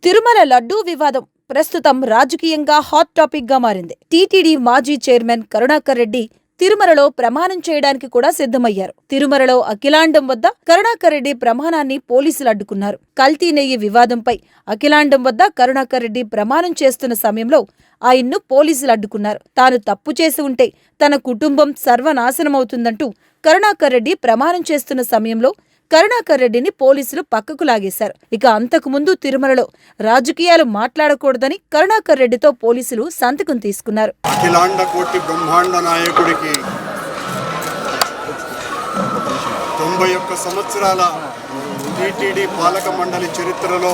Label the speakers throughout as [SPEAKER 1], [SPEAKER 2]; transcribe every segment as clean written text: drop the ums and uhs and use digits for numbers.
[SPEAKER 1] తిరుమల లడ్డూ వివాదం ప్రస్తుతం రాజకీయంగా హాట్ టాపిక్ గా మారింది. టీటీడీ మాజీ చైర్మన్ కరుణాకర్ రెడ్డి తిరుమలలో ప్రమాణం చేయడానికి కూడా సిద్ధమయ్యారు. తిరుమలలో అఖిలాండం వద్ద కరుణాకర్ రెడ్డి ప్రమాణాన్ని పోలీసులు అడ్డుకున్నారు. కల్తీ నెయ్యి వివాదంపై అఖిలాండం వద్ద కరుణాకర్ రెడ్డి ప్రమాణం చేస్తున్న సమయంలో ఆయన్ను పోలీసులు అడ్డుకున్నారు. తాను తప్పు చేసి ఉంటే తన కుటుంబం సర్వనాశనమవుతుందంటూ కరుణాకర్ రెడ్డి ప్రమాణం చేస్తున్న సమయంలో కరుణాకర్ రెడ్డిని పోలీసులు పక్కకు లాగేశారు. ఇక అంతకుముందు తిరుమలలో రాజకీయాలు మాట్లాడకూడదని కరుణాకర్ రెడ్డితో పోలీసులు సంతకం తీసుకున్నారు.
[SPEAKER 2] అఖిలాండ కోటి బ్రహ్మాండ నాయకుడికి 91 సంవత్సరాల టీటీడీ పాలక మండలి చరిత్రలో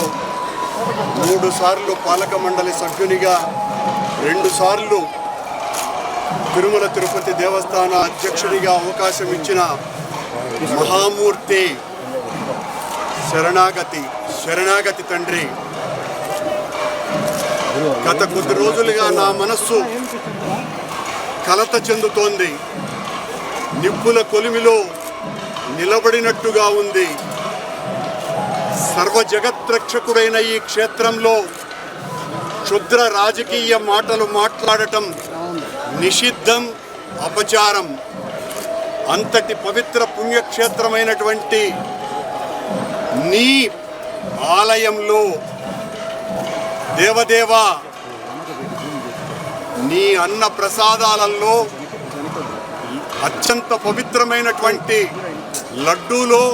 [SPEAKER 2] 3 సార్లు పాలక మండలి సభ్యునిగా, 2 సార్లు తిరుమల తిరుపతి దేవస్థాన అధ్యక్షుడిగా అవకాశం ఇచ్చిన మహామూర్తి శరణాగతి తండ్రి గత కొద్ది రోజులుగా నా మనస్సు కలత చెందుతోంది. నిప్పుల కొలిమిలో నిలబడినట్టుగా ఉంది. సర్వ జగత్రక్షకుడైన ఈ క్షేత్రంలో క్షుద్ర రాజకీయ మాటలు మాట్లాడటం నిషిద్ధం, అపచారం. అంతటి పవిత్ర పుణ్యక్షేత్రమైనటువంటి నీ ఆలయంలో దేవదేవా, నీ అన్న ప్రసాదాలలో అత్యంత పవిత్రమైనటువంటి లడ్డూలో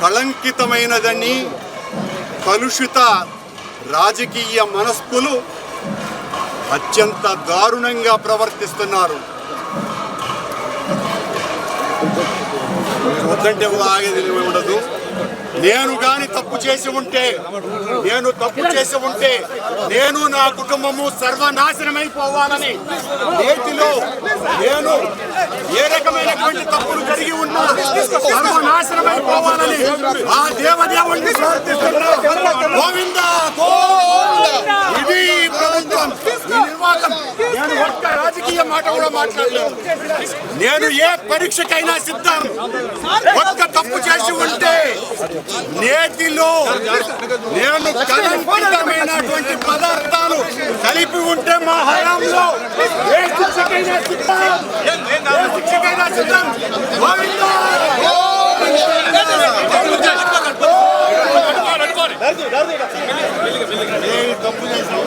[SPEAKER 2] కళంకితమైనదని కలుషిత రాజకీయ మనస్కులు అత్యంత దారుణంగా ప్రవర్తిస్తున్నారు. వద్దంటే ఆగేది ఉండదు. నేను కానీ తప్పు చేసి ఉంటే నేను నా కుటుంబము సర్వనాశనమైపోవాలని నేటిలో నేను ఏ రకమైనటువంటి తప్పులు జరిగి ఉన్నా సర్వనాశనమైపోవాలని ఆ దేవదేవుడిని ప్రార్థిస్తున్నా. గోవిందా ఇది ప్రభుత్వం, ఈ నిర్వాహకం. నేను ఒక్క రాజకీయ మాట కూడా మాట్లాడలేదు. నేను ఏ పరీక్షకైనా సిద్ధం. ఒక్క తప్పు చేసి ఉంటే నేతిలో నేను కలంకితమైనటువంటి పదార్థాలు కలిపి ఉంటే మా హయాంలో ఏ శిక్షకైనా సిద్ధం. తప్పు చేసి